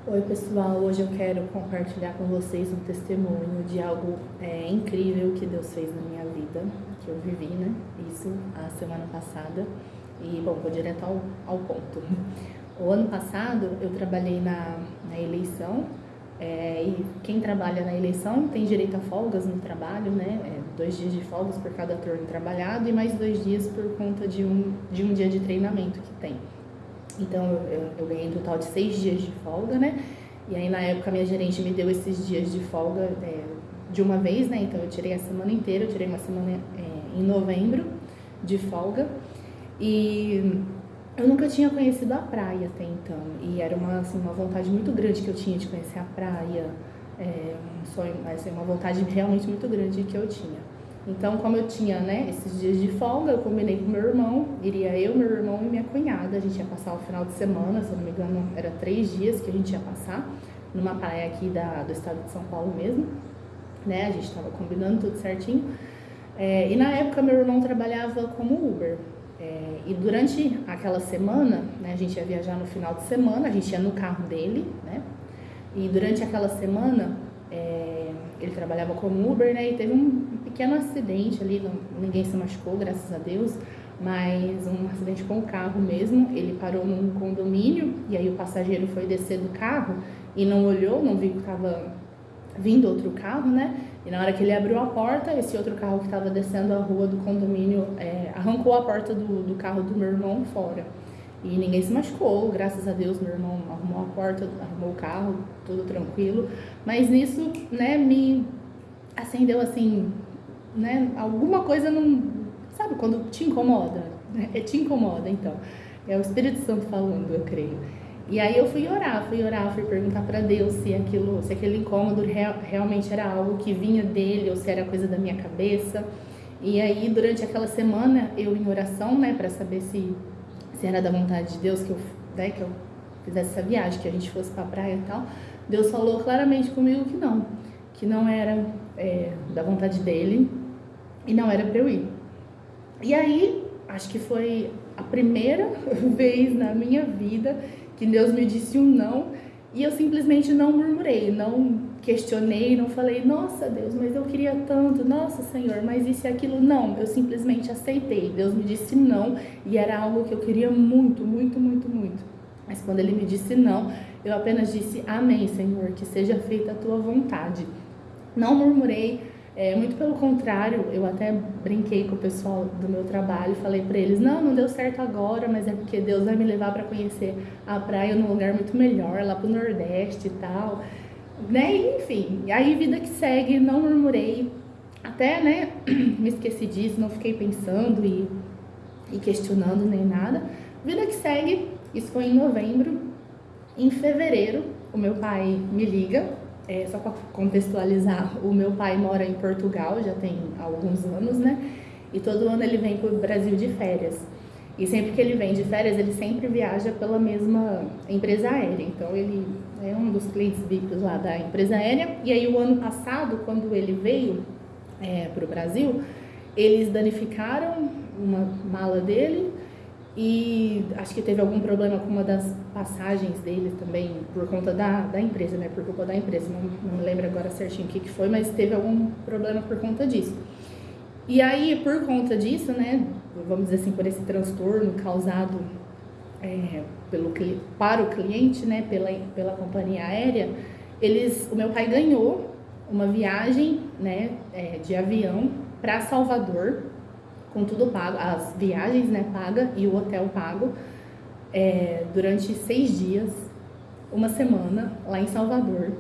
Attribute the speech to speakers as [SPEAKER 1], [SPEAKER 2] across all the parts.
[SPEAKER 1] Oi pessoal, hoje eu quero compartilhar com vocês um testemunho de algo incrível que Deus fez na minha vida, que eu vivi, né? Isso a semana passada. E bom, vou direto ao ponto. O ano passado eu trabalhei na eleição, e quem trabalha na eleição tem direito a folgas no trabalho, né? 2 dias de folgas por cada turno trabalhado e mais 2 dias por conta de um dia de treinamento que tem. Então eu ganhei um total de 6 dias de folga, né? E aí na época minha gerente me deu esses dias de folga de uma vez, né? Então eu tirei a semana inteira, eu tirei uma semana em novembro de folga. E eu nunca tinha conhecido a praia até então. E era uma vontade muito grande que eu tinha de conhecer a praia. Um sonho, assim, uma vontade realmente muito grande que eu tinha. Então, como eu tinha, né, esses dias de folga, eu combinei com meu irmão, iria eu, meu irmão e minha cunhada. A gente ia passar o final de semana, se eu não me engano, era 3 dias que a gente ia passar, numa praia aqui do estado de São Paulo mesmo, né? A gente estava combinando tudo certinho. E na época, meu irmão trabalhava como Uber. E durante aquela semana, né, a gente ia viajar no final de semana, a gente ia no carro dele, né? E durante aquela semana, ele trabalhava como Uber, né? E teve um pequeno acidente ali, ninguém se machucou, graças a Deus, mas um acidente com o carro mesmo. Ele parou num condomínio e aí o passageiro foi descer do carro e não olhou, não viu que estava vindo outro carro, né? E na hora que ele abriu a porta, esse outro carro que estava descendo a rua do condomínio arrancou a porta do carro do meu irmão fora. E ninguém se machucou, graças a Deus. Meu irmão arrumou a porta, arrumou o carro, tudo tranquilo. Mas nisso, né, me acendeu assim, né, alguma coisa não... Sabe quando te incomoda? Te incomoda, então. É o Espírito Santo falando, eu creio. E aí eu fui orar, fui perguntar para Deus se aquele incômodo realmente era algo que vinha dele ou se era coisa da minha cabeça. E aí, durante aquela semana, eu em oração, né, para saber se era da vontade de Deus que eu fizesse essa viagem, que a gente fosse pra praia e tal. Deus falou claramente comigo que não era da vontade dele e não era pra eu ir. E aí, acho que foi a primeira vez na minha vida que Deus me disse um não, e eu simplesmente não murmurei, não questionei, não falei, nossa Deus, mas eu queria tanto, nossa Senhor, mas isso e aquilo. Não, eu simplesmente aceitei. Deus me disse não, e era algo que eu queria muito, muito, muito, muito. Mas quando Ele me disse não, eu apenas disse, amém, Senhor, que seja feita a tua vontade. Não murmurei, muito pelo contrário. Eu até brinquei com o pessoal do meu trabalho, falei para eles, não deu certo agora, mas é porque Deus vai me levar para conhecer a praia num lugar muito melhor, lá pro Nordeste e tal, né? E, enfim, aí vida que segue, não murmurei, até, né, me esqueci disso, não fiquei pensando e questionando nem nada. Vida que segue, isso foi em novembro. Em fevereiro, o meu pai me liga. Só para contextualizar, o meu pai mora em Portugal, já tem alguns anos, né? E todo ano ele vem para o Brasil de férias. E sempre que ele vem de férias, ele sempre viaja pela mesma empresa aérea. Então ele é um dos clientes VIPs lá da empresa aérea. E aí o ano passado, quando ele veio para o Brasil, eles danificaram uma mala dele e acho que teve algum problema com uma das passagens dele também, por conta da empresa, né? Por culpa da empresa. Não me lembro agora certinho o que foi, mas teve algum problema por conta disso. E aí, por conta disso, né? Vamos dizer assim, por esse transtorno causado para o cliente, né? Pela companhia aérea, o meu pai ganhou uma viagem, né? De avião para Salvador, com tudo pago, as viagens, né, paga e o hotel pago, durante 6 dias, uma semana lá em Salvador.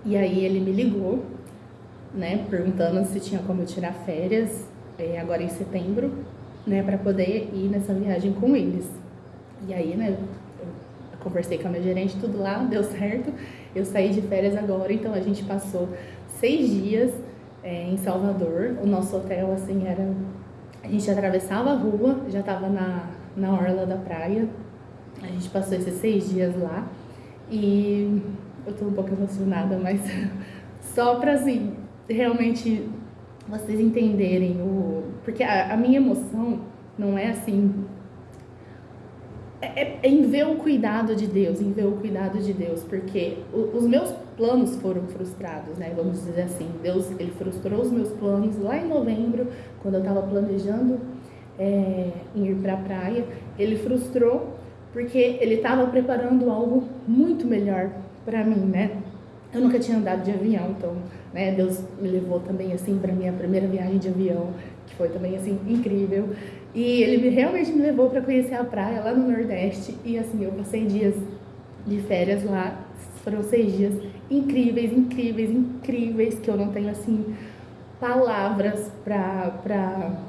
[SPEAKER 1] E aí ele me ligou, né, perguntando se tinha como eu tirar férias, agora em setembro, né, para poder ir nessa viagem com eles. E aí, né, eu conversei com a minha gerente, tudo lá, deu certo. Eu saí de férias agora, então a gente passou 6 dias em Salvador. O nosso hotel, assim, a gente atravessava a rua, já estava na orla da praia. A gente passou esses 6 dias lá e eu tô um pouco emocionada, mas só para assim, realmente vocês entenderem porque a minha emoção não é assim, em ver o cuidado de Deus, porque os meus planos foram frustrados, né? Vamos dizer assim, Deus, ele frustrou os meus planos lá em novembro, quando eu estava planejando em ir para a praia. Ele frustrou porque ele estava preparando algo muito melhor para mim, né? Eu nunca tinha andado de avião, então, né, Deus me levou também, assim, para minha primeira viagem de avião, que foi também, assim, incrível. E ele realmente me levou para conhecer a praia lá no Nordeste. E, assim, eu passei dias de férias lá. Foram 6 dias incríveis, que eu não tenho, assim, palavras para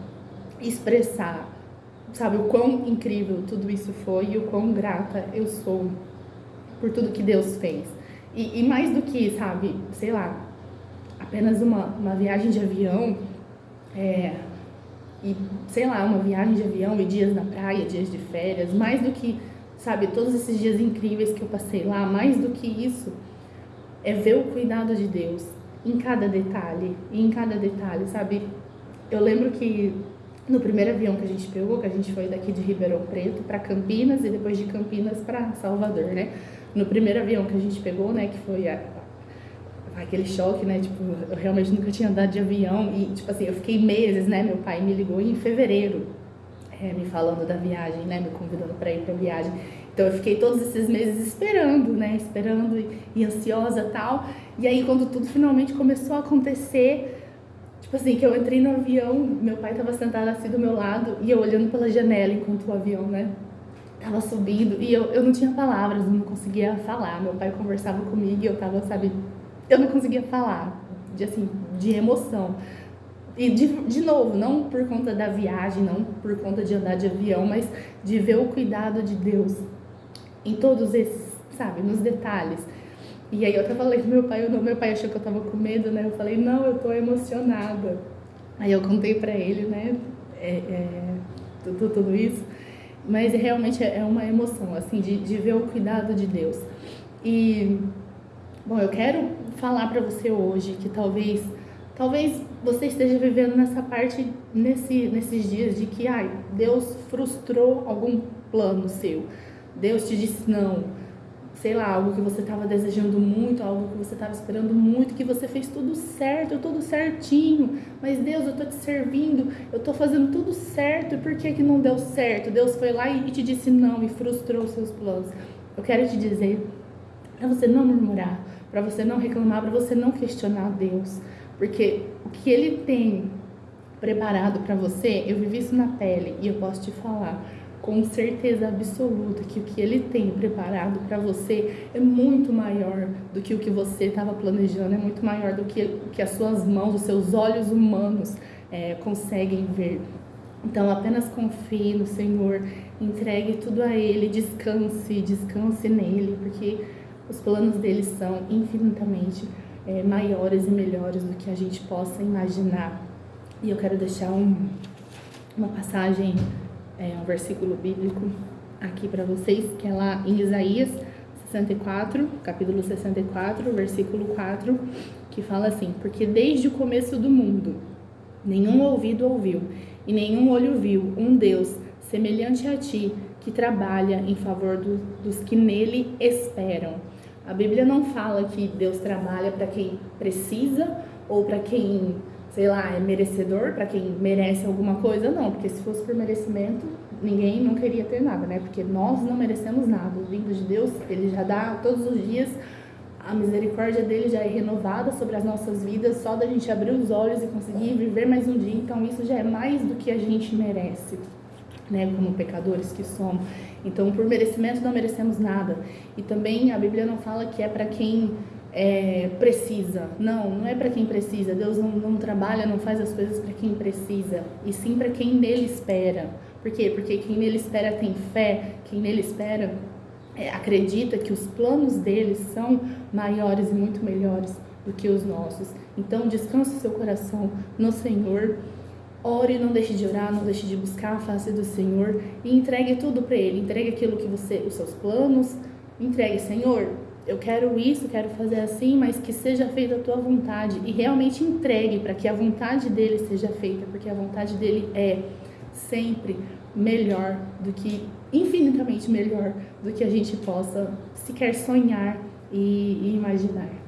[SPEAKER 1] expressar, sabe, o quão incrível tudo isso foi e o quão grata eu sou por tudo que Deus fez. E mais do que, sabe, sei lá, apenas uma viagem de avião, e sei lá, uma viagem de avião e dias na praia, dias de férias, mais do que, sabe, todos esses dias incríveis que eu passei lá, mais do que isso, é ver o cuidado de Deus em cada detalhe, sabe? Eu lembro que no primeiro avião que a gente pegou, que a gente foi daqui de Ribeirão Preto para Campinas e depois de Campinas para Salvador, né? No primeiro avião que a gente pegou, né, que foi aquele choque, né, tipo, eu realmente nunca tinha andado de avião e, tipo assim, eu fiquei meses, né, meu pai me ligou em fevereiro, me falando da viagem, né, me convidando para ir para a viagem. Então eu fiquei todos esses meses esperando, né, e ansiosa e tal. E aí quando tudo finalmente começou a acontecer, tipo assim, que eu entrei no avião, meu pai estava sentado assim do meu lado e eu olhando pela janela enquanto o avião, né, tava subindo, e eu não tinha palavras, eu não conseguia falar. Meu pai conversava comigo e eu tava, sabe, eu não conseguia falar, de emoção. E de novo, não por conta da viagem, não por conta de andar de avião, mas de ver o cuidado de Deus em todos esses, sabe, nos detalhes. E aí eu até falei com meu pai achou que eu tava com medo, né? Eu falei, não, eu tô emocionada. Aí eu contei pra ele, né, tudo isso. Mas realmente é uma emoção, assim, de ver o cuidado de Deus. E, bom, eu quero falar para você hoje que talvez você esteja vivendo nessa parte, nesses dias de que, Deus frustrou algum plano seu. Deus te disse não. Sei lá, algo que você estava desejando muito, algo que você estava esperando muito, que você fez tudo certo, tudo certinho, mas Deus, eu tô te servindo, eu tô fazendo tudo certo, e por que não deu certo? Deus foi lá e te disse não e frustrou os seus planos. Eu quero te dizer, para você não murmurar, para você não reclamar, para você não questionar Deus, porque o que Ele tem preparado para você, eu vivi isso na pele e eu posso te falar com certeza absoluta que o que Ele tem preparado para você é muito maior do que o que você estava planejando, é muito maior do que as suas mãos, os seus olhos humanos conseguem ver. Então apenas confie no Senhor, entregue tudo a Ele, descanse nele, porque os planos dele são infinitamente maiores e melhores do que a gente possa imaginar. E eu quero deixar uma passagem, um versículo bíblico aqui para vocês, que é lá em Isaías 64, capítulo 64, versículo 4, que fala assim: porque desde o começo do mundo, nenhum ouvido ouviu e nenhum olho viu um Deus semelhante a ti, que trabalha em favor dos que nele esperam. A Bíblia não fala que Deus trabalha para quem precisa ou para quem, sei lá, é merecedor, para quem merece alguma coisa, não, porque se fosse por merecimento, ninguém não queria ter nada, né? Porque nós não merecemos nada. O vindo de Deus, Ele já dá todos os dias, a misericórdia dele já é renovada sobre as nossas vidas, só da gente abrir os olhos e conseguir viver mais um dia. Então isso já é mais do que a gente merece, né? Como pecadores que somos. Então, por merecimento não merecemos nada. E também a Bíblia não fala que é para quem precisa. Não é para quem precisa. Deus não trabalha, não faz as coisas para quem precisa, e sim para quem nele espera. Por quê? Porque quem nele espera tem fé, quem nele espera acredita que os planos dele são maiores e muito melhores do que os nossos. Então, descanse o seu coração no Senhor. Ore, não deixe de orar, não deixe de buscar a face do Senhor e entregue tudo para Ele. Entregue aquilo que os seus planos, entregue, Senhor, eu quero isso, quero fazer assim, mas que seja feita a tua vontade, e realmente entregue para que a vontade dele seja feita, porque a vontade dele é sempre melhor do que infinitamente melhor do que a gente possa sequer sonhar e imaginar.